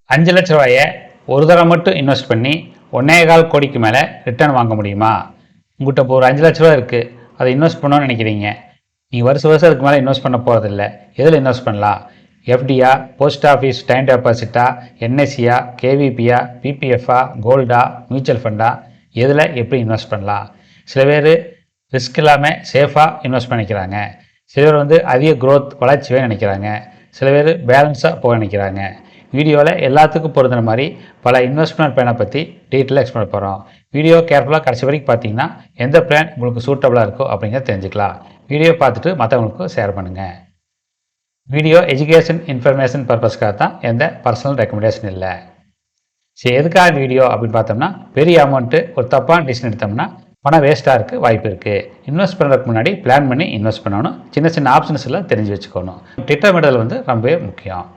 5 லட்ச ரூபாயை ஒரு தடவை மட்டும் இன்வெஸ்ட் பண்ணி 1.25 கோடிக்கு மேலே ரிட்டர்ன் வாங்க முடியுமா? உங்கள்கிட்ட இப்போ ஒரு 5 லட்ச ரூபா இருக்குது, அதை இன்வெஸ்ட் பண்ணணும்னு நினைக்கிறீங்க. நீங்கள் வருஷம் அதுக்கு மேலே இன்வெஸ்ட் பண்ண போகிறதில்ல. எதில் இன்வெஸ்ட் பண்ணலாம்? எஃப்டியா, போஸ்ட் ஆஃபீஸ் டைம் டெபாசிட்டா, என்எஸ்சியா, கேவிபியா, பிபிஎஃப்ஆ, கோல்டா, மியூச்சுவல் ஃபண்டா, எதில் எப்படி இன்வெஸ்ட் பண்ணலாம்? சில பேர் ரிஸ்க் இல்லாமல் சேஃபாக இன்வெஸ்ட் பண்ணிக்கிறாங்க. சில பேர் அதிக க்ரோத் வளர்ச்சிவே நினைக்கிறாங்க. சில பேர் பேலன்ஸாக போக நினைக்கிறாங்க. வீடியோவில் எல்லாத்துக்கும் பொருந்துற மாதிரி பல இன்வெஸ்ட்மெண்ட் பிளானை பற்றி டீட்டெயிலாக எக்ஸ்பிளைன் பண்ண போகிறோம். வீடியோ கேர்ஃபுல்லாக கடைசி வரைக்கும் பார்த்தீங்கன்னா எந்த பிளான் உங்களுக்கு சூட்டபுளாக இருக்கோ அப்படிங்கிறத தெரிஞ்சுக்கலாம். வீடியோ பார்த்துட்டு மற்றவங்களுக்கு ஷேர் பண்ணுங்கள். வீடியோ எஜுகேஷன் இன்ஃபர்மேஷன் பர்பஸ்க்காக தான், எந்த பர்சனல் ரெக்கமெண்டேஷன் இல்லை. சரி, எதுக்காக வீடியோ அப்படின்னு பார்த்தோம்னா, பெரிய அமௌண்ட்டு ஒரு தப்பான டிசிஷன் எடுத்தோம்னா பணம் வேஸ்ட்டாக இருக்குது, வாய்ப்பு இருக்குது. இன்வெஸ்ட் பண்ணுறதுக்கு முன்னாடி பிளான் பண்ணி இன்வெஸ்ட் பண்ணணும். சின்ன சின்ன ஆப்ஷன்ஸ் எல்லாம் தெரிஞ்சு வச்சுக்கணும். திட்டமிடல் ரொம்பவே முக்கியம்.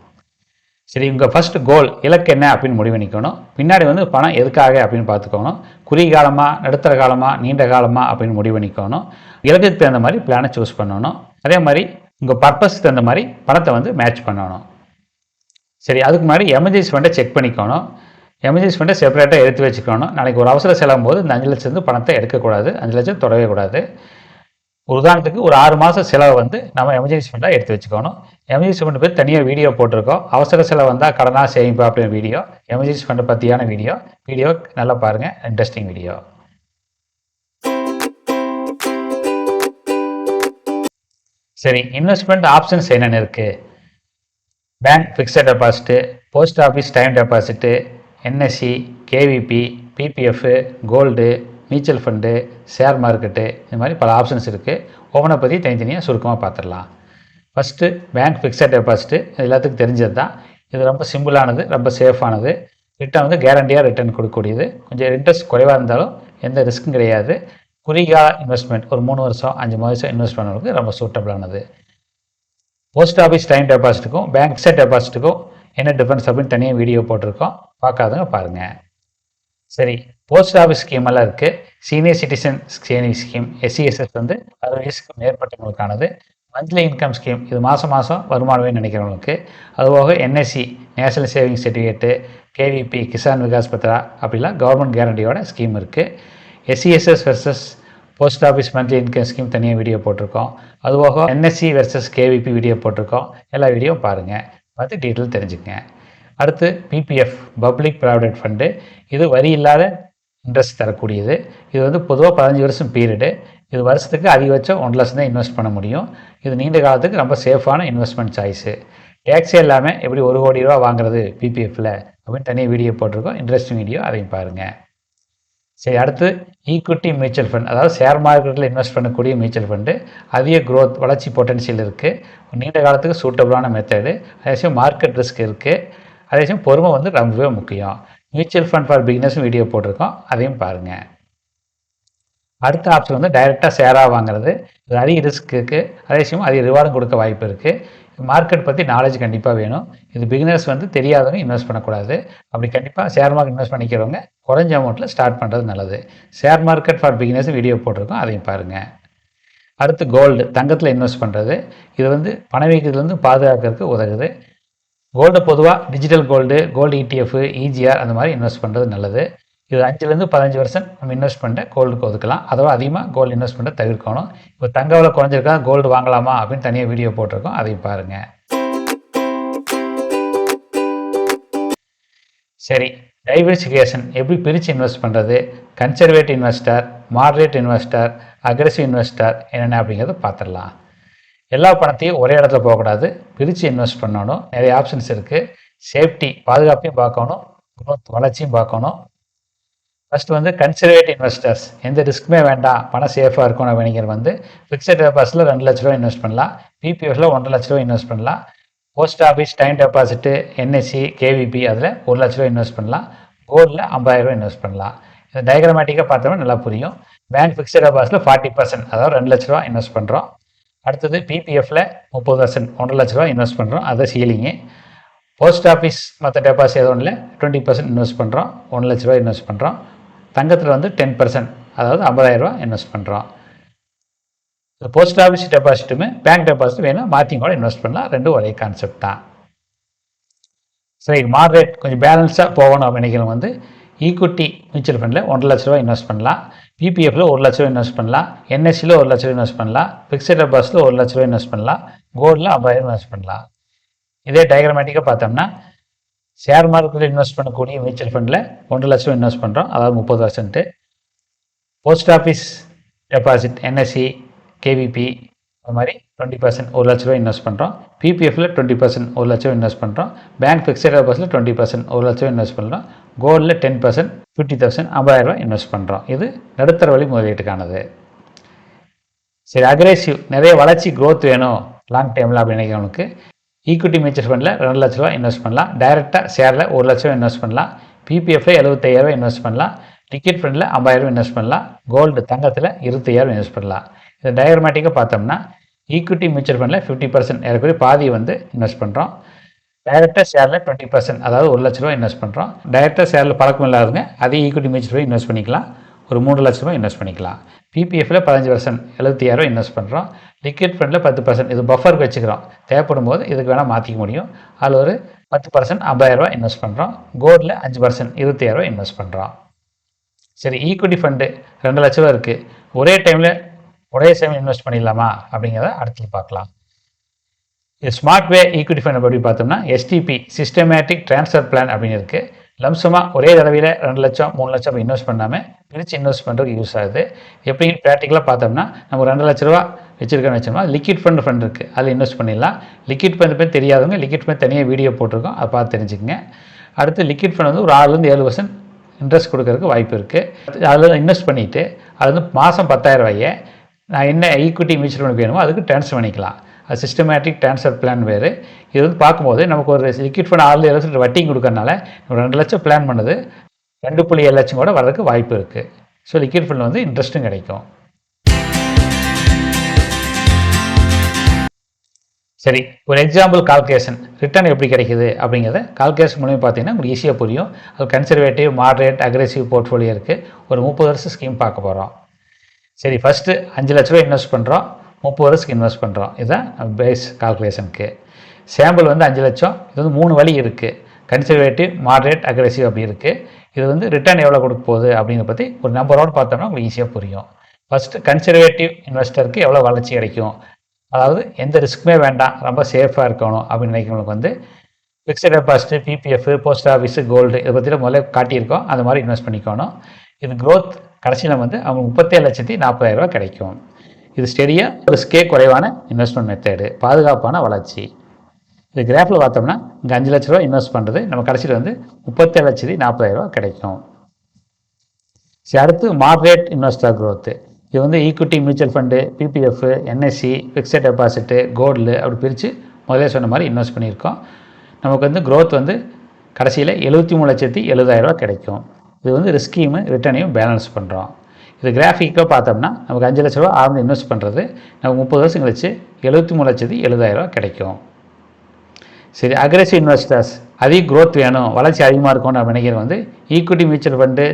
சரி, உங்கள் ஃபஸ்ட்டு கோல் இலக்கு என்ன அப்படின்னு முடிவு பண்ணிக்கணும். பின்னாடி பணம் எதுக்காக அப்படின்னு பார்த்துக்கணும். குறுகிய காலமாக, நடுத்தர காலமாக, நீண்ட காலமாக அப்படின்னு முடிவு பண்ணிக்கணும். இலக்குக்கு தகுந்த மாதிரி பிளானை சூஸ் பண்ணணும். அதே மாதிரி உங்கள் பர்பஸ்க்கு தகுந்த மாதிரி பணத்தை மேட்ச் பண்ணணும். சரி, அதுக்கு முன்னாடி எமர்ஜென்சி ஃபண்டை செக் பண்ணிக்கணும். எமர்ஜென்சி ஃபண்டை செப்பரேட்டாக எடுத்து வச்சுக்கணும். நாளைக்கு ஒரு அவசர செலவும் போது இந்த 5 லட்சம் பணத்தை எடுக்கக்கூடாது. 5 லட்சம் தொடவே கூடாது. ஒரு உதாரணத்துக்கு ஒரு 6 மாதம் செலவை நம்ம எமர்ஜென்சி ஃபண்டாக எடுத்து வச்சுக்கணும். எமர்ஜென்சி ஃபண்டு பற்றி தனியாக வீடியோ போட்டிருக்கோம். அவசர செலவு வந்தால் கடனாக சேமிப்பா அப்படின்னு வீடியோ, எமர்ஜென்சி ஃபண்டை பற்றியான வீடியோ நல்லா பாருங்கள். Interesting video. சரி, இன்வெஸ்ட்மெண்ட் ஆப்ஷன்ஸ் என்னென்ன இருக்குது? Bank fixed deposit, post office time deposit, NSC, KVP, PPF, gold, mutual fund, share market, இது மாதிரி பல ஆப்ஷன்ஸ் இருக்குது. ஒவ்வொன்றை பற்றி தனித்தனியாக சுருக்கமாக பார்த்துடலாம். ஃபஸ்ட்டு பேங்க் ஃபிக்ஸட் டெபாசிட்டு, எல்லாத்துக்கும் தெரிஞ்சது தான். இது ரொம்ப சிம்பிளானது, ரொம்ப சேஃபானது. ரிட்டர்ன் கேரண்டியாக ரிட்டர்ன் கொடுக்கக்கூடியது. கொஞ்சம் இன்ட்ரெஸ்ட் குறைவாக இருந்தாலும் எந்த ரிஸ்க்கும் கிடையாது. குறுகிய இன்வெஸ்ட்மெண்ட் ஒரு 3 வருஷம் 5 மாதம் இன்வெஸ்ட் பண்ணுறதுக்கு ரொம்ப சூட்டபிளானது. போஸ்ட் ஆஃபீஸ் டைம் டெபாசிட்டுக்கும் பேங்க் ஃபிக்ஸட் டெபாசிட்டுக்கும் என்ன டிஃப்ரென்ஸ் அப்படின்னு தனியாக வீடியோ போட்டிருக்கோம். பார்க்காதவங்க பாருங்கள். சரி, போஸ்ட் ஆஃபீஸ் ஸ்கீம் எல்லாம் இருக்குது. Senior citizen saving scheme, SCSS 60 வயசுக்கு மேற்பட்டவங்களுக்கானது. மந்த்லி இன்கம் ஸ்கீம், இது மாதம் வருமானமே நினைக்கிறவங்களுக்கு. அதுபோக NSC, national saving certificate, KVP, Kisan Vikas Patra அப்படிலாம் கவர்மெண்ட் கேரண்டியோட ஸ்கீம் இருக்குது. SCSS versus post office monthly income scheme தனியாக வீடியோ போட்டிருக்கோம். அதுபோக என்எஸ்சி வெர்சஸ் கேவிபி வீடியோ போட்டிருக்கோம். எல்லா வீடியோ பாருங்கள், பார்த்து டீட்டெயில் தெரிஞ்சுக்கங்க. அடுத்து பிபிஎஃப், பப்ளிக் ப்ராவிடென்ட் ஃபண்டு. இது வரி இல்லாத இன்ட்ரெஸ்ட் தரக்கூடியது. இது பொதுவாக 15 வருஷம் பீரியடு. இது வருஷத்துக்கு அதிகபட்சம் 1 லட்சம் தான் இன்வெஸ்ட் பண்ண முடியும். இது நீண்ட காலத்துக்கு ரொம்ப சேஃபான இன்வெஸ்ட்மெண்ட் சாய்ஸு. டேக்ஸே இல்லாமல் எப்படி 1 கோடி ரூபா வாங்குறது பிபிஎஃப்பில் அப்படின்னு தனியாக வீடியோ போட்டிருக்கோம். இன்ட்ரெஸ்டிங் வீடியோ, அதையும் பாருங்கள். சரி, அடுத்து ஈக்விட்டி மியூச்சுவல் ஃபண்ட், அதாவது ஷேர் மார்க்கெட்டில் இன்வெஸ்ட் பண்ணக்கூடிய மியூச்சுவல் ஃபண்டு. அதிக க்ரோத் வளர்ச்சி பொட்டன்ஷியல் இருக்குது. நீண்ட காலத்துக்கு சூட்டபுளான மெத்தடு. அதே மார்க்கெட் ரிஸ்க் இருக்குது. அதே சமயம் பொறுமை ரொம்பவே முக்கியம். மியூச்சுவல் ஃபண்ட் ஃபார் பிகினர்ஸும் வீடியோ போட்டிருக்கோம், அதையும் பாருங்கள். அடுத்த ஆப்ஷன் டைரெக்டாக ஷேராக வாங்குறது. இது அதிக ரிஸ்க் இருக்குது. அதே சமயம் அதிக ரிவார்டும் கொடுக்க வாய்ப்பு இருக்குது. மார்க்கெட் பற்றி நாலேஜ் கண்டிப்பாக வேணும். இது பிகினர்ஸ் தெரியாதவங்க இன்வெஸ்ட் பண்ணக்கூடாது. அப்படி கண்டிப்பாக ஷேர் மார்க்கெட் இன்வெஸ்ட் பண்ணிக்கிறவங்க குறைஞ்ச அமௌண்ட்டில் ஸ்டார்ட் பண்ணுறது நல்லது. ஷேர் மார்க்கெட் ஃபார் பிகினர்ஸும் வீடியோ போட்டிருக்கோம், அதையும் பாருங்கள். அடுத்து கோல்டு, தங்கத்தில் இன்வெஸ்ட் பண்ணுறது. இது பணவீக்கத்துலேருந்து பாதுகாக்கிறதுக்கு உதவுது. கோல்டு பொதுவாக டிஜிட்டல் கோல்டு இடிஎஃப், இஜிஆர் அந்த மாதிரி இன்வெஸ்ட் பண்ணுறது நல்லது. இது 5லேருந்து 15 வருஷம் நம்ம இன்வெஸ்ட் பண்ணிட்டு கோல்டுக்கு ஒதுக்கலாம். அதோட அதிகமாக கோல்டு இன்வெஸ்ட் பண்ண தவிர்க்கணும். இப்போ தங்க விலை குறைஞ்சிருக்கா, கோல்டு வாங்கலாமா அப்படின்னு தனியாக வீடியோ போட்டிருக்கோம், அதையும் பாருங்கள். சரி, டைவர்சிஃபிகேஷன் எப்படி பிரித்து இன்வெஸ்ட் பண்ணுறது, conservative investor, moderate investor, aggressive investor என்னென்ன அப்படிங்கிறத பார்த்துடலாம். எல்லா பணத்தையும் ஒரே இடத்துல போகக்கூடாது, பிரித்து இன்வெஸ்ட் பண்ணணும். நிறைய ஆப்ஷன்ஸ் இருக்குது. சேஃப்டி, பாதுகாப்பையும் பார்க்கணும், வளர்ச்சியும் பார்க்கணும். ஃபஸ்ட்டு கன்சர்வேட்டிவ் இன்வெஸ்டர்ஸ், எந்த ரிஸ்க்குமே வேண்டாம், பணம் சேஃபாக இருக்கும் அப்படிங்கிற ஃபிக்ஸட் டெபாசிட்டில் 2 லட்ச ரூபா இன்வெஸ்ட் பண்ணலாம். பிபிஎஃப்ல 1.5 லட்ச ரூபா இன்வெஸ்ட் பண்ணலாம். Post office time deposit, NSC, KVP அதில் 1 லட்ச ரூபா இன்வெஸ்ட் பண்ணலாம். கோல்டில் 50,000 ரூபா இன்வெஸ்ட் பண்ணலாம். இதை டயக்ராமேட்டிக்காக பார்த்தோம்னா நல்லா புரியும். பேங்க் ஃபிக்ஸட் டெபாசிட்டில் 40%, அதாவது 2 லட்ச ரூபா இன்வெஸ்ட் பண்ணுறோம். அடுத்தது பிபிஎஃப்ல 30%, 1.5 லட்ச ரூபா இன்வெஸ்ட் பண்ணுறோம், அதை சீலிங்கு. போஸ்ட் ஆஃபீஸ் மற்ற டெபாசிட் எதுவும் இல்லை, 20% இன்வெஸ்ட் பண்ணுறோம், 1 லட்ச ரூபா இன்வெஸ்ட் பண்ணுறோம். தங்கத்தில் 10%, அதாவது 50,000 ரூபா இன்வெஸ்ட் பண்ணுறோம். போஸ்ட் ஆஃபீஸ் டெபாசிட்டுமே பேங்க் டெபாசிட் வேணும் மாற்றி கூட இன்வெஸ்ட் பண்ணலாம். ரெண்டும் ஒரே கான்செப்ட் தான். சரி, மாடரேட் கொஞ்சம் பேலன்ஸாக போகணும் அப்படின்னு நினைக்கிறவங்க வந்து ஈக்விட்டி மியூச்சுவல் ஃபண்டில் 1,00,000 ரூபா இன்வெஸ்ட் பண்ணலாம், பிபிஎஃப்ல 1,00,000 ரூபா இன்வெஸ்ட் பண்ணலாம், என்எஸ்சியில் 1,00,000 ரூபா இன்வெஸ்ட் பண்ணலாம், ஃபிக்ஸட் டெபாசிட்டில் 1,00,000 ரூபா இன்வெஸ்ட் பண்ணலாம், கோல்டில் 50,000 இன்வெஸ்ட் பண்ணலாம். இதே டயக்ராமேட்டிக்காக பார்த்தோம்னா ஷேர் மார்க்கெட்டில் இன்வெஸ்ட் பண்ணக்கூடிய மியூச்சுவல் ஃபண்டில் 1,00,000 ரூபா இன்வெஸ்ட் பண்ணுறோம், அதாவது 30%. Post office deposit, NSC, KVP அது மாதிரி 20% 1,00,000 ரூபா இன்வெஸ்ட் பண்ணுறோம், பிபிஎஃப்ல 20% 1,00,000 ரூபா இன்வெஸ்ட் பண்ணுறோம், பேங்க் ஃபிக்ஸட் டெபாசிட்டில் 20% 1,00,000 ரூபா இன்வெஸ்ட் பண்ணுறோம், கோல்டில் 10% 50,000 50,000 ரூபா இன்வெஸ்ட் பண்ணுறோம். இது நடுத்தர வழி முதலீட்டுக்கானது. சரி, அக்ரெசிவ் நிறைய வளர்ச்சி க்ரோத் வேணும் லாங் டைமில் அப்படின்னு நினைக்கிறவங்களுக்கு ஈக்விட்டி மியூச்சுவல் ஃபண்டில் 2,00,000 ரூபா இன்வெஸ்ட் பண்ணலாம், டைரெக்டாக ஷேரில் 1,00,000 ரூபா இன்வெஸ்ட் பண்ணலாம், பிபிஎஃப்ல 75,000 ரூபா இன்வெஸ்ட் பண்ணலாம், லிக்விட் ஃபண்டில் 50,000 ரூபா இன்வெஸ்ட் பண்ணலாம், கோல்டு தங்கத்தில் 25,000 ரூபா இன்வெஸ்ட் பண்ணலாம். இது டயக்ராமேட்டிக்காக பார்த்தோம்னா ஈக்விட்டி மியூச்சுவல் ஃபண்டில் 50% ஏறக்குறைய பாதி வந்து இன்வெஸ்ட் பண்ணுறோம், டைரெக்டாக ஷேரில் 20% அதாவது 1,00,000 ரூபா இன்வெஸ்ட் பண்ணுறோம். டைரெக்டாக ஷேரில் பழக்கம் இல்லாதவங்க அதே ஈக்விட்டி மியூச்சுவல் ஃபண்ட் இன்வெஸ்ட் பண்ணிக்கலாம், ஒரு 3,00,000 ரூபா இன்வெஸ்ட் பண்ணிக்கலாம். பிபிஎஃப்ல 15% 75,000 ரூபா இன்வெஸ்ட் பண்ணுறோம், லிக்விட் ஃபண்டில் 10% இது பஃபருக்கு வச்சுக்கிறோம், தேவைப்படும் போது இதுக்கு வேணால் மாற்றிக்க முடியும். அதில் ஒரு 10% 50,000 ரூபா இன்வெஸ்ட் பண்ணுறோம், கோல்டில் 5% 25,000 ரூபா இன்வெஸ்ட் பண்ணுறோம். சரி, ஈக்விட்டி ஃபண்டு 2,00,000 ரூபா இருக்குது, ஒரே டைமில் ஒரே சமயம் இன்வெஸ்ட் பண்ணிடலாமா அப்படிங்கிறத அடுத்து பார்க்கலாம். இது ஸ்மார்ட் வே ஈக்விட்டி ஃபண்ட் அப்படி பார்த்தோம்னா எஸ்டிபி சிஸ்டமேட்டிக் ட்ரான்ஸ்ஃபர் பிளான் அப்படின்னு இருக்குது. லம்சமாக ஒரே தடவையில் 2,00,000 3,00,000 இன்வெஸ்ட் பண்ணாமல் பிரித்து இன்வெஸ்ட் பண்ணுறதுக்கு யூஸ் ஆகுது. எப்படின்னு ப்ராக்டிக்கலாக பார்த்தோம்னா நம்ம 2,00,000 ரூபா வச்சுருக்கோன்னு வச்சோம்னா லிக்விட் ஃபண்ட் இருக்குது, அதில் இன்வெஸ்ட் பண்ணிடலாம். லிக்விட் ஃபண்ட் பற்றி தெரியாதவங்க லிக்விட் ஃபண்ட் தனியாக வீடியோ போட்டிருக்கோம், அதை பார்த்து தெரிஞ்சுக்கங்க. அடுத்து லிக்விட் ஃபண்ட் வந்து ஒரு 6-7% இன்ட்ரெஸ்ட் கொடுக்கறதுக்கு வாய்ப்பு இருக்குது. அதில் இன்வெஸ்ட் பண்ணிவிட்டு அது வந்து மாதம் 10,000 ரூபாயை நான் என்ன ஈக்விட்டி மியூச்சுவல் ஃபண்ட் வேணுமோ அதுக்கு ட்ரான்ஸ்ஃபர் பண்ணிக்கலாம். அது சிஸ்டமேட்டிக் ட்ரான்ஸ்ஃபர் பிளான் வேறு. இது வந்து பார்க்கும்போது நமக்கு ஒரு லிக்விட் ஃபண்ட் 6-7% வட்டியும் கொடுக்கறனால 2,00,000 பிளான் பண்ணது 2.7 லட்சம் கூட வர்றதுக்கு வாய்ப்பு இருக்குது. ஸோ லிக்விட் ஃபண்ட் வந்து இன்ட்ரெஸ்ட்டும் கிடைக்கும். சரி, ஒரு எக்ஸாம்பிள் கால்குலேஷன் ரிட்டர்ன் எப்படி கிடைக்குது அப்படிங்கிறத கால்குலேஷன் மூலமாக பார்த்தீங்கன்னா உங்களுக்கு ஈஸியாக புரியும். அது கன்சர்வேட்டிவ், மாடரேட், அக்ரெசிவ் போர்ட்ஃபோலியோ இருக்குது. ஒரு 30 வருஷம் ஸ்கீம் பார்க்க போகிறோம். சரி, ஃபஸ்ட்டு 5,00,000 ரூபா இன்வெஸ்ட் பண்ணுறோம், 30 வருஷத்துக்கு இன்வெஸ்ட் பண்ணுறோம். இதுதான் பேஸ் கால்குலேஷனுக்கு. சாம்பிள் வந்து 5,00,000. இது வந்து 3 வழி இருக்குது, கன்சர்வேட்டிவ், மாடரேட், அக்ரெசிவ் அப்படி இருக்குது. இது வந்து ரிட்டர்ன் எவ்வளோ கொடுக்க போகுது அப்படிங்கிறத பற்றி ஒரு நம்பரோடு பார்த்தோம்னா உங்களுக்கு ஈஸியாக புரியும். ஃபஸ்ட்டு கன்சர்வேட்டிவ் இன்வெஸ்டருக்கு எவ்வளோ வளர்ச்சி கிடைக்கும், அதாவது எந்த ரிஸ்க்குமே வேண்டாம், ரொம்ப சேஃபாக இருக்கணும் அப்படின்னு நினைக்கிறவங்களுக்கு வந்து fixed deposit, PPF, post office, gold இதை பற்றிலாம் முதல்ல காட்டியிருக்கோம், அந்த மாதிரி இன்வெஸ்ட் பண்ணிக்கணும். இது க்ரோத் கடைசியில் வந்து அவங்க 37,40,000 ரூபா கிடைக்கும். இது ஸ்டெடியாக ரிஸ்கே குறைவான இன்வெஸ்ட்மெண்ட் மெத்தேடு, பாதுகாப்பான வளர்ச்சி. இது கிராஃபில் பார்த்தோம்னா இங்கே 5,00,000 ரூபா இன்வெஸ்ட் பண்ணுறது நம்ம கடைசியில் வந்து 37,40,000 ரூபா கிடைக்கும். சரி, அடுத்து மாடரேட் இன்வெஸ்டர் க்ரோத்து. இது வந்து equity mutual fund, PPF, NSC, fixed deposit, gold அப்படி பிரித்து முதலே சொன்ன மாதிரி இன்வெஸ்ட் பண்ணியிருக்கோம். நமக்கு வந்து க்ரோத் வந்து கடைசியில் 73,70,000 ரூபா கிடைக்கும். இது வந்து ரிஸ்கையும் ரிட்டர்னையும் பேலன்ஸ் பண்ணுறோம். இது கிராஃபிக்காக பார்த்தோம்னா நமக்கு 5,00,000 ரூபா ஆரம்பி இன்வெஸ்ட் பண்ணுறது நமக்கு 30 வருஷம் கழிச்சு 73,70,000 ரூபா கிடைக்கும். சரி, அக்ரெசிவ் இன்வெஸ்டர்ஸ் அதிக க்ரோத் வேணும், வளர்ச்சி அதிகமாக இருக்கணும் அப்படின்னு நினைக்கிறது வந்து equity mutual fund,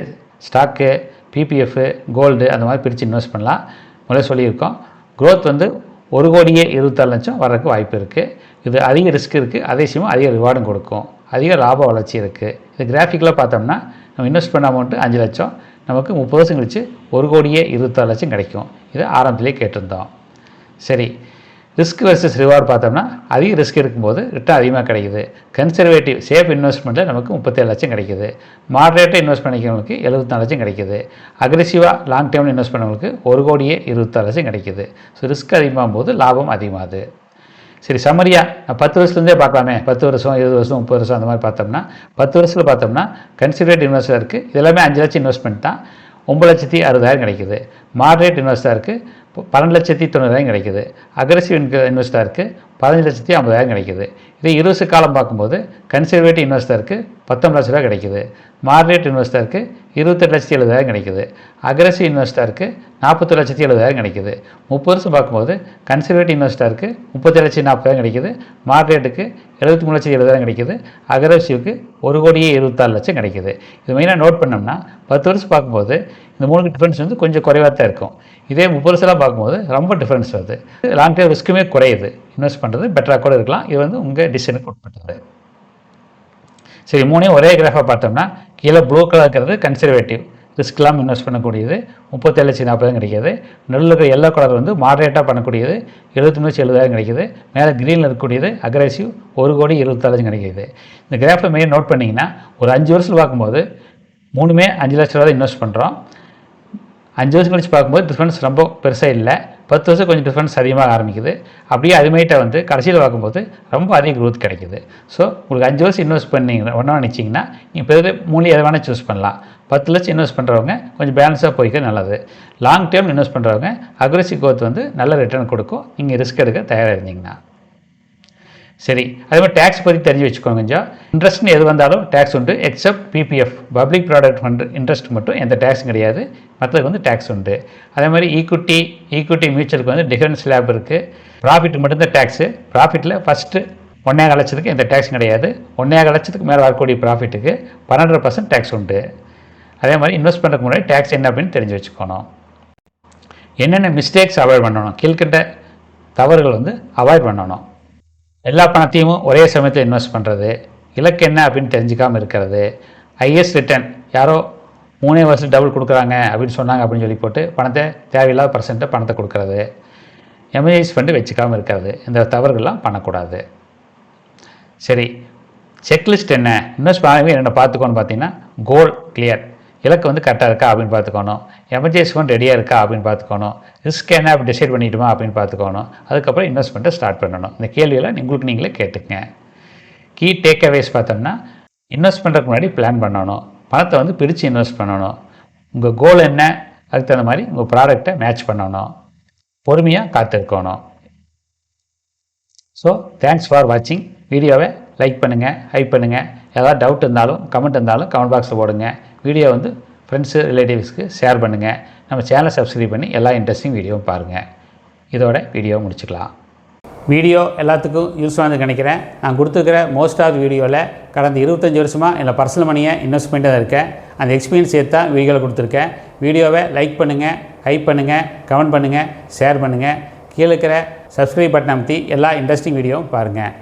stock, PPF, gold அந்த மாதிரி பிரித்து இன்வெஸ்ட் பண்ணலாம். முதல்ல சொல்லியிருக்கோம். க்ரோத் வந்து 1,26,00,000 வர்றதுக்கு வாய்ப்பு இருக்குது. இது அதிக ரிஸ்க் இருக்குது, அதே சமயம் அதிக ரிவார்டும் கொடுக்கும், அதிக லாப வளர்ச்சி இருக்குது. இது கிராஃபிக்கில் பார்த்தோம்னா நம்ம இன்வெஸ்ட் பண்ண அமௌண்ட்டு 5,00,000, நமக்கு 30 வருஷம் கழிச்சு 1,26,00,000 கிடைக்கும். இது ஆரம்பத்திலே கேட்டிருந்தோம். சரி, ரிஸ்க் வெர்சஸ் ரிவார்டு பார்த்தோம்னா அதிக ரிஸ்க் இருக்கும்போது ரிட்டர்ன் அதிகமாக கிடைக்குது. கன்சர்வேட்டிவ் சேஃப் இன்வெஸ்ட்மெண்ட்டில் நமக்கு 37,00,000 கிடைக்குது. மாடரேட்டாக இன்வெஸ்ட் பண்ணிக்கிறவங்களுக்கு 74,00,000 கிடைக்குது. அக்ரெசிவாக லாங் டேர்மில் இன்வெஸ்ட் பண்ணவங்களுக்கு 1,26,00,000 கிடைக்குது. ஸோ ரிஸ்க் அதிகமாகும் போது லாபம் அதிகமாகுது. சரி, சம்மரியாக 10 வருஷத்துலேருந்தே பார்க்கலாமே, 10 வருஷம், 20 வருஷம், 30 வருஷம் அந்த மாதிரி பார்த்தோம்னா 10 வருஷத்தில் பார்த்தோம்னா கன்சர்வேட்டிவ் இன்வெஸ்டருக்கு இதெல்லாமே 5,00,000 இன்வெஸ்ட்மெண்ட் தான், 9,60,000 கிடைக்குது. மாடரேட் இன்வெஸ்டருக்கு 12,90,000 கிடைக்குது. அக்ரெசிவ் இன்வெஸ்டருக்கு 15,50,000 கிடைக்குது. இதே 20 வருஷ காலம் பார்க்கும்போது கன்சர்வேட்டிவ் இன்வெஸ்டருக்கு 19 லட்ச ரூபா கிடைக்குது. மாடரேட் இன்வெஸ்டருக்கு 28,70,000 கிடைக்குது. அக்ரெசிவ் இன்வெஸ்டருக்கு 41,70,000 கிடைக்குது. 30 வருஷம் பார்க்கும்போது கன்சர்வேட்டிவ் இன்வெஸ்டருக்கு 37,40,000 கிடைக்குது. மாடரேட்டுக்கு 73,70,000 கிடைக்குது. அக்ரெசிவ்க்கு 1,26,00,000 கிடைக்குது. இது மெயினாக நோட் பண்ணோம்னா 10 வருஷம் பார்க்கும்போது இந்த 3க்கு டிஃப்ரென்ஸ் வந்து கொஞ்சம் குறைவாக தான் இருக்கும். இதே 30 வருஷம்லாம் பார்க்கும்போது ரொம்ப டிஃப்ரென்ஸ் வருது. லாங் டேர்ம் ரிஸ்க்குமே குறையுது. இன்வெஸ்ட் பண்ணுறது பெட்டராக கூட இருக்கலாம். இது வந்து உங்கள் டிசிஷனுக்கு உட்பட்டது. சரி, மூணையும் ஒரே கிராஃபாக பார்த்தோம்னா கீழே ப்ளூ கலர் இருக்கிறது கன்சர்வேட்டிவ், ரிஸ்க் இல்லாமல் இன்வெஸ்ட் பண்ணக்கூடியது 37,40 கிடைக்கிது. நடுவில் இருக்கிற எல்லோ கலர் வந்து மாடரேட்டாக பண்ணக்கூடியது 73,70 கிடைக்கிது. மேலே க்ரீனில் இருக்கக்கூடியது அக்ரெசிவ் 1,24,00,000 கிடைக்கிது. இந்த கிராஃபை மெயின் நோட் பண்ணிங்கன்னா ஒரு 5 வருஷத்தில் பார்க்கும்போது மூணுமே 5 லட்ச ரூபா இன்வெஸ்ட் பண்ணுறோம். 5 வருஷம் கழிச்சு பார்க்கும்போது டிஃப்ரென்ஸ் ரொம்ப பெருசாக இல்லை, 10 வருஷம் கொஞ்சம் டிஃப்ரென்ஸ் அதிகமாக ஆரம்பிக்குது. அப்படியே அதுமாதிரிட்ட வந்து கடைசியில் பார்க்கும்போது ரொம்ப அதிக க்ரோத் கிடைக்குது. ஸோ உங்களுக்கு 5 வருஷம் இன்வெஸ்ட் பண்ணிங்க ஒன்றா நினச்சிங்கன்னா நீங்கள் பெரிய மூலிகை எதை வேணால் சூஸ் பண்ணலாம். 10 லட்சம் இன்வெஸ்ட் பண்ணுறவங்க கொஞ்சம் பேலன்ஸாக போய்க்க நல்லது. லாங் டேர்ம் இன்வெஸ்ட் பண்ணுறவங்க அக்ரெசிவ் க்ரோத் வந்து நல்ல ரிட்டர்ன் கொடுக்கும் நீங்கள் ரிஸ்க் எடுக்க தயாராக இருந்தீங்கன்னா. சரி, அதே மாதிரி டேக்ஸ் பற்றி தெரிஞ்சு வச்சுக்கோங்க. கொஞ்சம் இன்ட்ரெஸ்ட்னு எது வந்தாலும் டேக்ஸ் உண்டு, accept PPF public product fund interest மட்டும் எந்த டேக்ஸும் கிடையாது, மற்றதுக்கு வந்து டேக்ஸ் உண்டு. அதே மாதிரி ஈக்குவிட்டி மியூச்சுவலுக்கு வந்து டிஃபரன்ஸ் ஸ்லாப் இருக்குது. ப்ராஃபிட் மட்டும்தான் டேக்ஸு. ப்ராஃபிட்டில் ஃபஸ்ட்டு 1.25 லட்சத்துக்கு எந்த டேக்ஸும் கிடையாது. 1.25 லட்சத்துக்கு மேலே வரக்கூடிய ப்ராஃபிட்டுக்கு 12% டேக்ஸ் உண்டு. அதே மாதிரி இன்வெஸ்ட் பண்ணுறதுக்கு முன்னாடி டேக்ஸ் என்ன அப்படின்னு தெரிஞ்சு வச்சுக்கணும். என்னென்ன மிஸ்டேக்ஸ் அவாய்ட் பண்ணணும், கீழ்கண்ட தவறுகள் வந்து அவாய்ட் பண்ணணும். எல்லா பணத்தையும் ஒரே சமயத்தில் இன்வெஸ்ட் பண்ணுறது, இலக்கு என்ன அப்படின்னு தெரிஞ்சுக்காமல் இருக்கிறது, ஹையஸ்ட் ரிட்டர்ன் யாரோ 3 வருஷம் டபுள் கொடுக்குறாங்க அப்படின்னு சொன்னாங்க அப்படின்னு சொல்லி போட்டு பணத்தை தேவையில்லாத பணத்தை கொடுக்கறது, எமர்ஜென்சி ஃபண்டு வச்சுக்காமல் இருக்கிறது, இந்த தவறுகள்லாம் பண்ணக்கூடாது. சரி, செக்லிஸ்ட் என்ன, இன்வெஸ்ட் பண்ணவே என்ன பார்த்துக்கோன்னு பார்த்தீங்கன்னா, கோல் கிளியர், இலக்கு வந்து கரெக்டாக இருக்கா அப்படின்னு பார்த்துக்கணும். எமர்ஜென்சி ஃபண்ட் ரெடியாக இருக்கா அப்படின்னு பார்த்துக்கணும். ரிஸ்க் என்ன அப்படி டிசைட் பண்ணிவிட்டுமா அப்படின்னு பார்த்துக்கணும். அதுக்கப்புறம் இன்வெஸ்ட்மெண்ட்டை ஸ்டார்ட் பண்ணணும். இந்த கேள்வியெல்லாம் உங்களுக்கு நீங்களே கேட்டுக்கங்க. கீ டேக் அவேஸ் பார்த்தோம்னா, இன்வெஸ்ட் பண்ணுறதுக்கு முன்னாடி பிளான் பண்ணணும். பணத்தை வந்து பிரித்து இன்வெஸ்ட் பண்ணணும். உங்கள் கோல் என்ன, அதுக்கு தகுந்த மாதிரி உங்கள் ப்ராடக்டை மேட்ச் பண்ணணும். பொறுமையாக காத்திருக்கணும். ஸோ தேங்க்ஸ் ஃபார் வாட்சிங். வீடியோவை லைக் பண்ணுங்கள், ஹைப் பண்ணுங்கள். ஏதாவது டவுட் இருந்தாலும் கமெண்ட் இருந்தாலும் கமெண்ட் பாக்ஸில் போடுங்க. வீடியோ வந்து ஃப்ரெண்ட்ஸு ரிலேட்டிவ்ஸ்க்கு ஷேர் பண்ணுங்கள். நம்ம சேனலை சப்ஸ்கிரைப் பண்ணி எல்லா இன்ட்ரெஸ்டிங் வீடியோவும் பாருங்கள். இதோட வீடியோ முடிச்சுக்கலாம். வீடியோ எல்லாத்துக்கும் யூஸ்ஃபுல்லாக நினைக்கிறேன். நான் கொடுத்துருக்கிற மோஸ்ட் ஆஃப் வீடியோவில் கடந்த 25 வருஷமாக என்னோட பர்சனல் மணியை இன்வெஸ்ட் பண்ணிட்டு தான் இருக்கேன். அந்த எக்ஸ்பீரியன்ஸ் சேர்த்து தான் வீடியோவில் கொடுத்துருக்கேன். வீடியோவை லைக் பண்ணுங்கள், ஹைப் பண்ணுங்கள், கமெண்ட் பண்ணுங்கள், ஷேர் பண்ணுங்கள். கீழே இருக்கிற சப்ஸ்கிரைப் பட்டன் அமைத்தி எல்லா இன்ட்ரெஸ்டிங் வீடியோவும் பாருங்கள்.